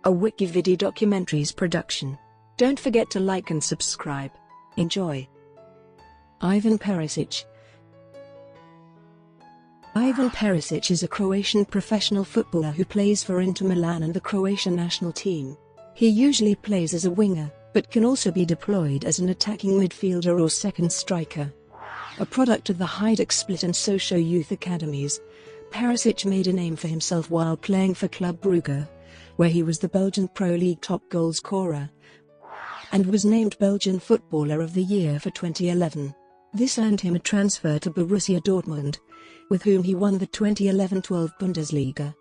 a WikiVidi documentaries production. Don't forget to like and subscribe. Enjoy. Ivan Perišić. Ivan Perišić is a Croatian professional footballer who plays for Inter Milan and the Croatian national team. He usually plays as a winger, but can also be deployed as an attacking midfielder or second striker. A product of the Hajduk Split and Sochaux youth academies, Perišić made a name for himself while playing for Club Brugge, where he was the Belgian Pro League top goalscorer, and was named Belgian Footballer of the Year for 2011. This earned him a transfer to Borussia Dortmund, with whom he won the 2011-12 Bundesliga,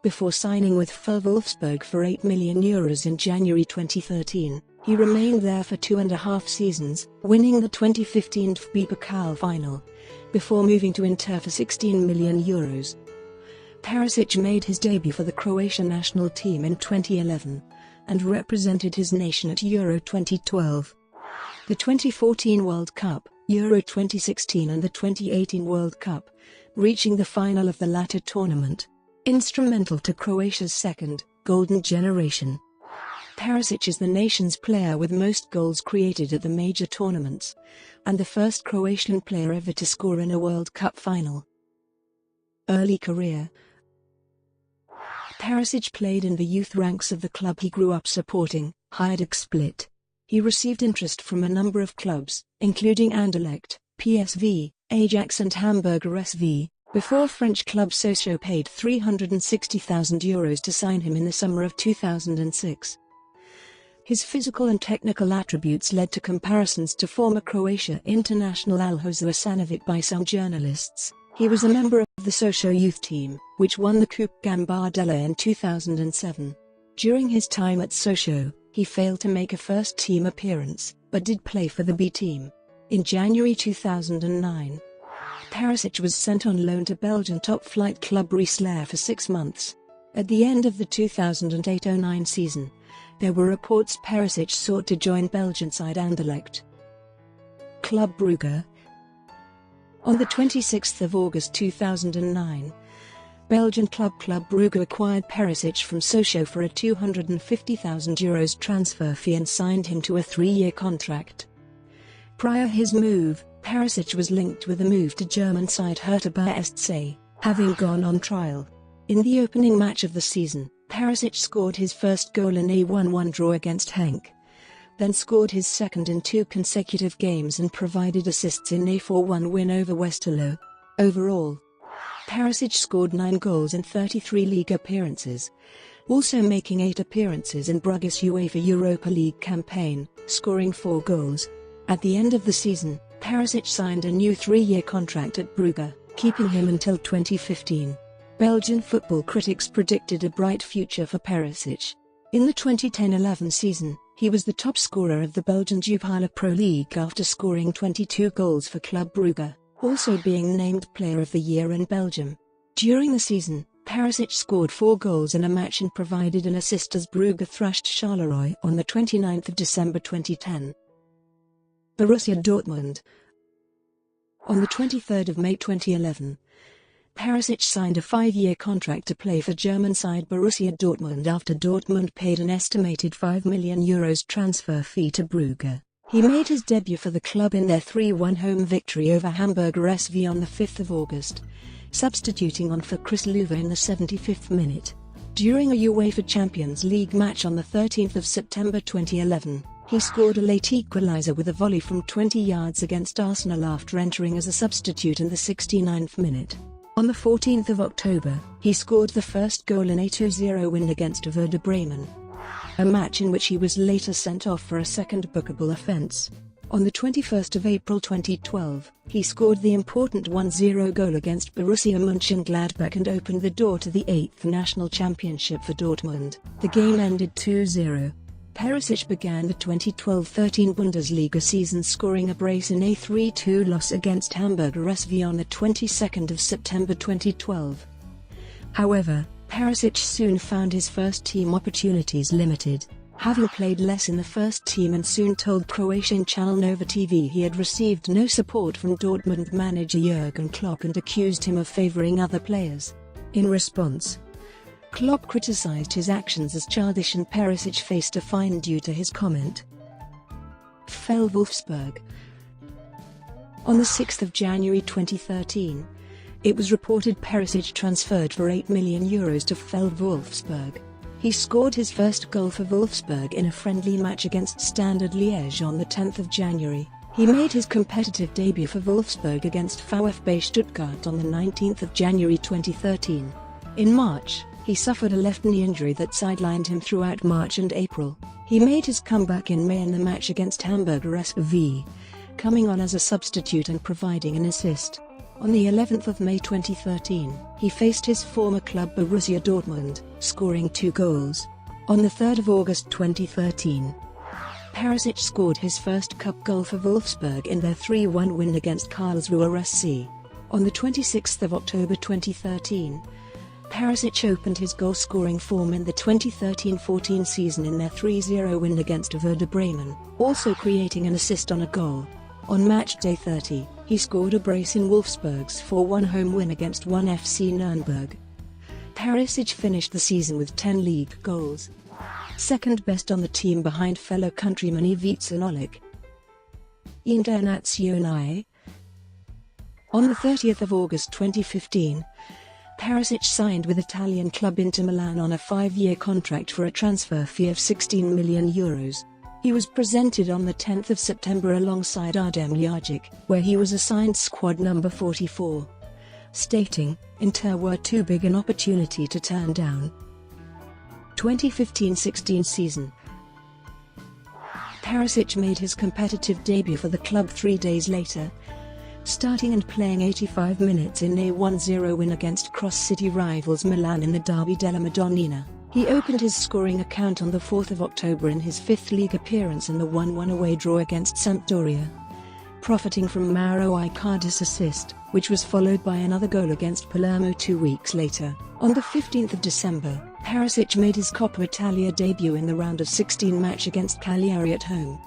before signing with VfL Wolfsburg for €8 million in January 2013. He remained there for 2.5 seasons, winning the 2015 DFB-Pokal Final, before moving to Inter for €16 million. Perišić made his debut for the Croatian national team in 2011, and represented his nation at Euro 2012, the 2014 World Cup, Euro 2016 and the 2018 World Cup, reaching the final of the latter tournament. Instrumental to Croatia's second, golden generation. Perišić is the nation's player with most goals created at the major tournaments, and the first Croatian player ever to score in a World Cup final. Early career. Perišić played in the youth ranks of the club he grew up supporting, Hajduk Split. He received interest from a number of clubs, including Anderlecht, PSV, Ajax and Hamburger SV, before French club Sochaux paid €360,000 to sign him in the summer of 2006. His physical and technical attributes led to comparisons to former Croatia Internazionale Jose Asanovic by some journalists. He was a member of the Sochaux youth team, which won the Coupe Gambardella in 2007. During his time at Sochaux, he failed to make a first-team appearance, but did play for the B team. In January 2009, Perišić was sent on loan to Belgian top-flight Club Brugge for 6 months. At the end of the 2008-09 season, there were reports Perišić sought to join Belgian side Anderlecht. Club Brugge. On the 26th of August 2009, Belgian Club Brugge acquired Perišić from Sochaux for a €250,000 transfer fee and signed him to a 3-year contract. Prior his move, Perišić was linked with a move to German side Hertha BSC, having gone on trial. In the opening match of the season, Perišić scored his first goal in a 1-1 draw against Henk, then scored his second in 2 consecutive games and provided assists in a 4-1 win over Westerlo. Overall, Perišić scored 9 goals in 33 league appearances, also making 8 appearances in Brugge's UEFA Europa League campaign, scoring 4 goals. At the end of the season, Perišić signed a new 3-year contract at Brugge, keeping him until 2015. Belgian football critics predicted a bright future for Perišić. In the 2010-11 season, he was the top scorer of the Belgian Jupiler Pro League after scoring 22 goals for Club Brugge, also being named Player of the Year in Belgium. During the season, Perišić scored 4 goals in a match and provided an assist as Brugge thrashed Charleroi on the 29th of December 2010. Borussia Dortmund. On the 23rd of May 2011, Perišić signed a 5-year contract to play for German side Borussia Dortmund after Dortmund paid an estimated €5 million transfer fee to Brugge. He made his debut for the club in their 3-1 home victory over Hamburger SV on the 5th of August, substituting on for Chris Löwe in the 75th minute. During a UEFA Champions League match on the 13th of September 2011, he scored a late equaliser with a volley from 20 yards against Arsenal after entering as a substitute in the 69th minute. On the 14th of October, he scored the first goal in a 2-0 win against Werder Bremen, a match in which he was later sent off for a second bookable offence. On the 21st of April 2012, he scored the important 1-0 goal against Borussia Mönchengladbach and opened the door to the 8th national championship for Dortmund. The game ended 2-0. Perišić began the 2012-13 Bundesliga season scoring a brace in a 3-2 loss against Hamburger SV on the 22nd of September 2012. However, Perišić soon found his first-team opportunities limited, having played less in the first team and soon told Croatian channel Nova TV he had received no support from Dortmund manager Jurgen Klopp and accused him of favouring other players. In response, Klopp criticised his actions as childish and Perišić faced a fine due to his comment. VfL Wolfsburg. On the 6th of January 2013, it was reported Perišić transferred for €8 million to VfL Wolfsburg. He scored his first goal for Wolfsburg in a friendly match against Standard Liège on the 10th of January. He made his competitive debut for Wolfsburg against VfB Stuttgart on the 19th of January 2013. In March, he suffered a left knee injury that sidelined him throughout March and April. He made his comeback in May in the match against Hamburger SV, coming on as a substitute and providing an assist. On the 11th of May 2013, he faced his former club Borussia Dortmund, scoring 2 goals. On the 3rd of August 2013, Perišić scored his first cup goal for Wolfsburg in their 3-1 win against Karlsruhe SC. On the 26th of October 2013, Perišić opened his goal-scoring form in the 2013-14 season in their 3-0 win against Werder Bremen, also creating an assist on a goal. On match day 30, he scored a brace in Wolfsburg's 4-1 home win against 1 FC Nürnberg. Perišić finished the season with 10 league goals, second best on the team behind fellow countryman Ivica Olic. Internazionale. On the 30th of August 2015, Perišić signed with Italian club Inter Milan on a 5-year contract for a transfer fee of €16 million. He was presented on the 10th of September alongside Adem Ljajic, where he was assigned squad number 44, stating, "Inter were too big an opportunity to turn down." 2015-16 season. Perišić made his competitive debut for the club 3 days later, starting and playing 85 minutes in a 1-0 win against cross-city rivals Milan in the Derby della Madonnina. He opened his scoring account on the 4th of October in his 5th league appearance in the 1-1 away draw against Sampdoria, profiting from Mauro Icardi's assist, which was followed by another goal against Palermo 2 weeks later. On the 15th of December, Perišić made his Coppa Italia debut in the round of 16 match against Cagliari at home,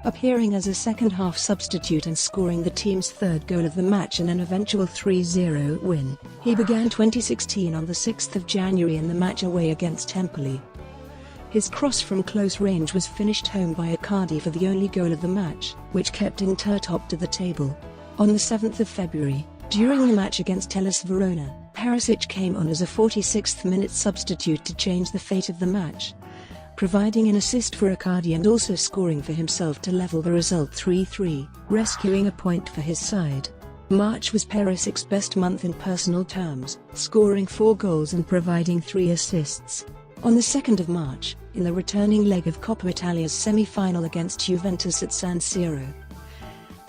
appearing as a second-half substitute and scoring the team's 3rd goal of the match in an eventual 3-0 win. He began 2016 on the 6th of January in the match away against Empoli. His cross from close range was finished home by Icardi for the only goal of the match, which kept Inter top to the table. On the 7th of February, during the match against Hellas Verona, Perišić came on as a 46th-minute substitute to change the fate of the match, providing an assist for Icardi and also scoring for himself to level the result 3-3, rescuing a point for his side. March was Perišić's best month in personal terms, scoring 4 goals and providing 3 assists. On the 2nd of March, in the returning leg of Coppa Italia's semi-final against Juventus at San Siro,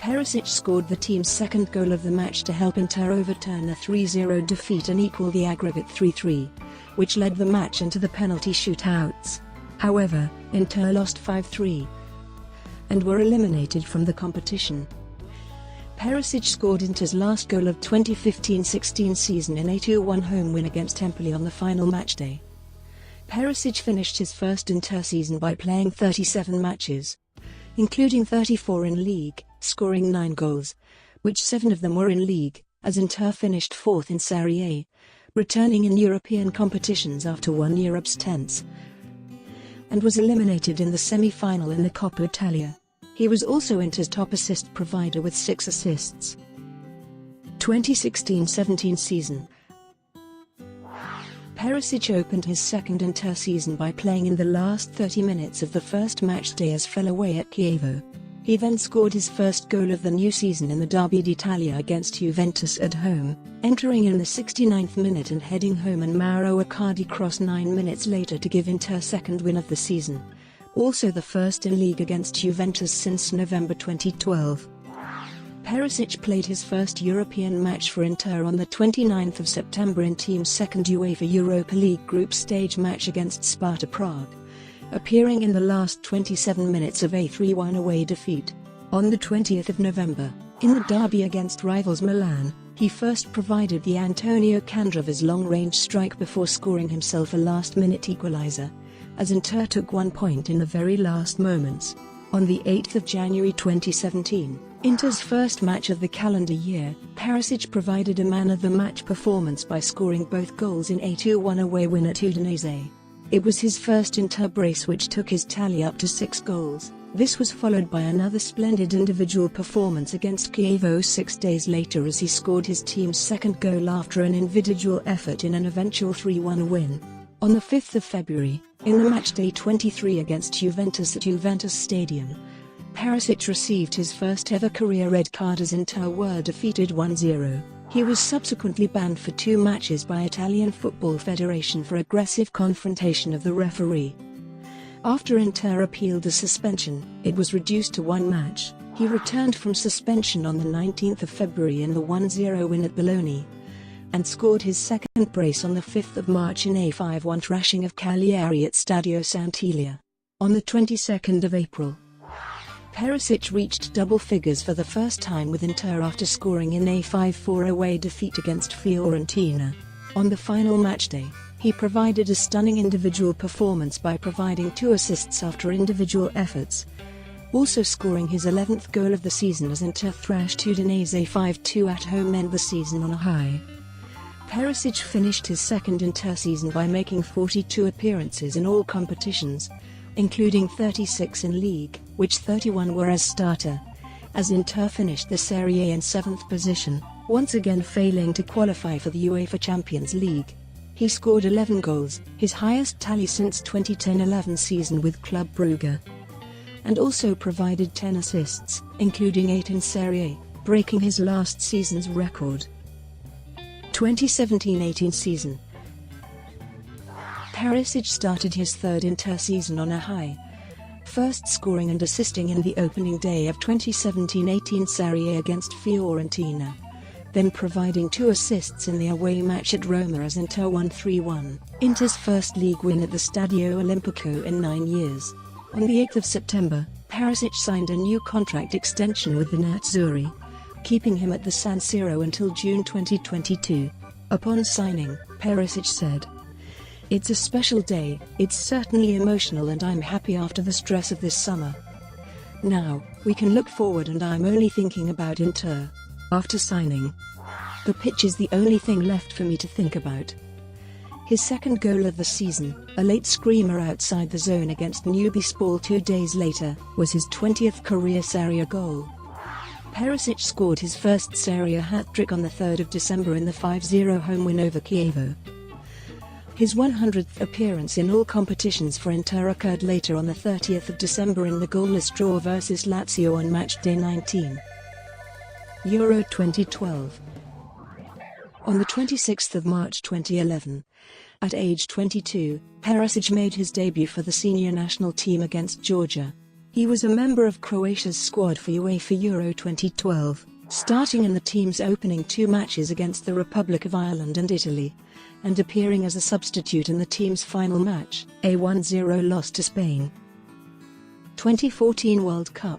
Perišić scored the team's 2nd goal of the match to help Inter overturn a 3-0 defeat and equal the aggregate 3-3, which led the match into the penalty shootouts. However, Inter lost 5-3 and were eliminated from the competition. Perišić scored Inter's last goal of 2015-16 season in a 2-1 home win against Empoli on the final matchday. Perišić finished his first Inter season by playing 37 matches, including 34 in league, scoring 9 goals, which 7 of them were in league, as Inter finished 4th in Serie A, returning in European competitions after 1 year absence, and was eliminated in the semi-final in the Coppa Italia. He was also Inter's top assist provider with 6 assists. 2016-17 season. Perišić opened his second Inter season by playing in the last 30 minutes of the first match day as fell away at Chievo. He then scored his first goal of the new season in the Derby d'Italia against Juventus at home, entering in the 69th minute and heading home, and Mauro Icardi crossed 9 minutes later to give Inter second win of the season, also the first in league against Juventus since November 2012. Perišić played his first European match for Inter on the 29th of September in team's second UEFA Europa League group stage match against Sparta Prague, appearing in the last 27 minutes of a 3-1 away defeat. On the 20th of November, in the derby against rivals Milan, he first provided the Antonio Candrevas long-range strike before scoring himself a last-minute equaliser, as Inter took 1 point in the very last moments. On the 8th of January 2017, Inter's first match of the calendar year, Perišić provided a man-of-the-match performance by scoring both goals in a 2-1 away win at Udinese. It was his first Inter brace which took his tally up to 6 goals. This was followed by another splendid individual performance against Chievo 6 days later as he scored his team's second goal after an individual effort in an eventual 3-1 win. On the 5th of February, in the matchday 23 against Juventus at Juventus Stadium, Perišić received his first ever career red card as Inter were defeated 1-0. He was subsequently banned for 2 matches by Italian Football Federation for aggressive confrontation of the referee. After Inter appealed the suspension, it was reduced to 1 match. He returned from suspension on the 19th of February in the 1-0 win at Bologna, and scored his second brace on the 5th of March in a 5-1 thrashing of Cagliari at Stadio Sant'Elia. On the 22nd of April, Perišić reached double figures for the first time with Inter after scoring in a 5-4 away defeat against Fiorentina. On the final matchday, he provided a stunning individual performance by providing 2 assists after individual efforts, also scoring his 11th goal of the season as Inter thrashed Udinese 5-2 at home end the season on a high. Perišić finished his second Inter season by making 42 appearances in all competitions, including 36 in league, which 31 were as starter, as Inter finished the Serie A in 7th position, once again failing to qualify for the UEFA Champions League. He scored 11 goals, his highest tally since 2010-11 season with Club Brugge, and also provided 10 assists, including 8 in Serie A, breaking his last season's record. 2017-18 season. Perišić started his third Inter season on a high, first scoring and assisting in the opening day of 2017-18 Serie A against Fiorentina, then providing 2 assists in the away match at Roma as Inter won 3-1, Inter's first league win at the Stadio Olimpico in 9 years. On the 8th of September, Perišić signed a new contract extension with the Nerazzurri, keeping him at the San Siro until June 2022. Upon signing, Perišić said, "It's a special day, it's certainly emotional and I'm happy after the stress of this summer. Now, we can look forward and I'm only thinking about Inter. After signing, the pitch is the only thing left for me to think about." His second goal of the season, a late screamer outside the zone against Newby-Spal 2 days later, was his 20th career Serie A goal. Perišić scored his first Serie A hat-trick on the 3rd of December in the 5-0 home win over Chievo. His 100th appearance in all competitions for Inter occurred later on the 30th of December in the goalless draw versus Lazio on matchday 19. Euro 2012. On the 26th of March 2011, at age 22, Perišić made his debut for the senior national team against Georgia. He was a member of Croatia's squad for UEFA Euro 2012, starting in the team's opening 2 matches against the Republic of Ireland and Italy, and appearing as a substitute in the team's final match, a 1-0 loss to Spain. 2014 World Cup.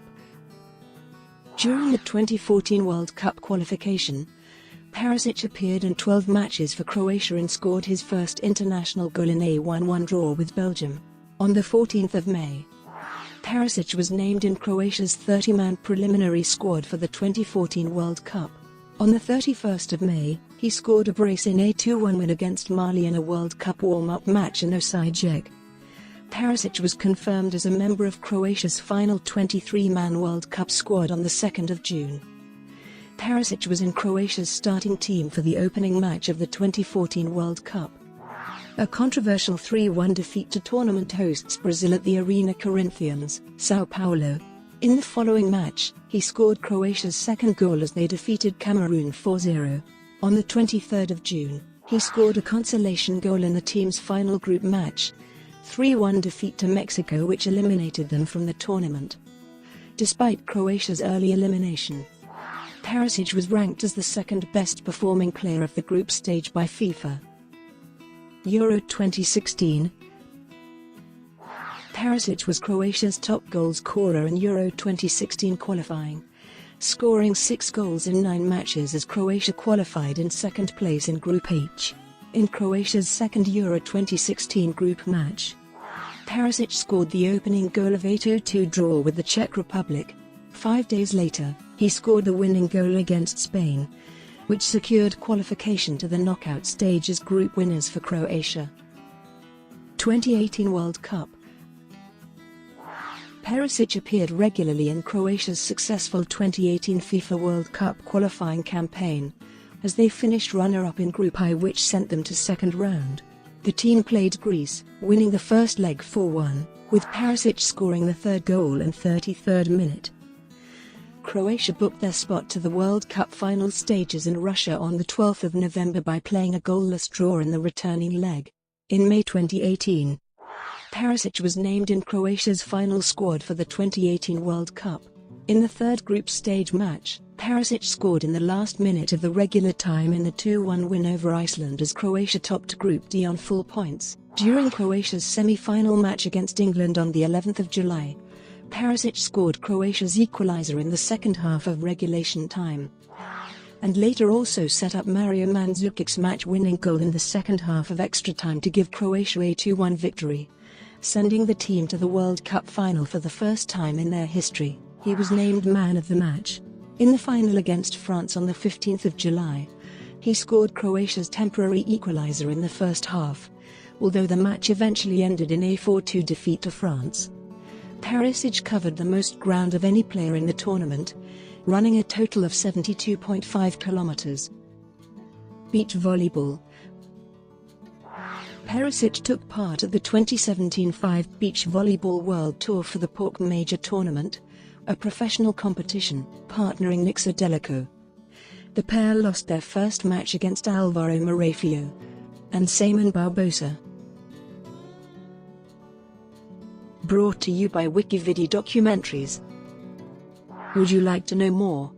During the 2014 World Cup qualification, Perišić appeared in 12 matches for Croatia and scored his first international goal in a 1-1 draw with Belgium. On the 14th of May, Perišić was named in Croatia's 30-man preliminary squad for the 2014 World Cup. On the 31st of May, he scored a brace in a 2-1 win against Mali in a World Cup warm-up match in Osijek. Perišić was confirmed as a member of Croatia's final 23-man World Cup squad on the 2nd of June. Perišić was in Croatia's starting team for the opening match of the 2014 World Cup, a controversial 3-1 defeat to tournament hosts Brazil at the Arena Corinthians, São Paulo. In the following match, he scored Croatia's second goal as they defeated Cameroon 4-0. On the 23rd of June, he scored a consolation goal in the team's final group match, 3-1 defeat to Mexico which eliminated them from the tournament. Despite Croatia's early elimination, Perišić was ranked as the second best performing player of the group stage by FIFA. Euro 2016. Perišić was Croatia's top goal scorer in Euro 2016 qualifying, scoring 6 goals in 9 matches as Croatia qualified in second place in Group H. In Croatia's second Euro 2016 group match, Perišić scored the opening goal of a 2-2 draw with the Czech Republic. 5 days later, He scored the winning goal against Spain, which secured qualification to the knockout stage as group winners for Croatia. 2018 World Cup. Perišić appeared regularly in Croatia's successful 2018 FIFA World Cup qualifying campaign, as they finished runner-up in Group I, which sent them to second round. The team played Greece, winning the first leg 4-1, with Perišić scoring the third goal in 33rd minute. Croatia booked their spot to the World Cup final stages in Russia on the 12th of November by playing a goalless draw in the returning leg. In May 2018, Perišić was named in Croatia's final squad for the 2018 World Cup. In the third group stage match, Perišić scored in the last minute of the regular time in the 2-1 win over Iceland as Croatia topped Group D on full points. During Croatia's semi-final match against England on the 11th of July, Perišić scored Croatia's equaliser in the second half of regulation time, and later also set up Mario Mandzukic's match-winning goal in the second half of extra time to give Croatia a 2-1 victory, sending the team to the World Cup final for the first time in their history. He was named man of the match. In the final against France on the 15th of July, he scored Croatia's temporary equaliser in the first half, although the match eventually ended in a 4-2 defeat to France. Perišić covered the most ground of any player in the tournament, running a total of 72.5 kilometers. Beach volleyball. Perišić took part at the 2017 5 Beach Volleyball World Tour for the PAOK Major Tournament, a professional competition, partnering Nixa Delico. The pair lost their first match against Alvaro Marafio and Simon Barbosa. Brought to you by WikiVidi Documentaries. Would you like to know more?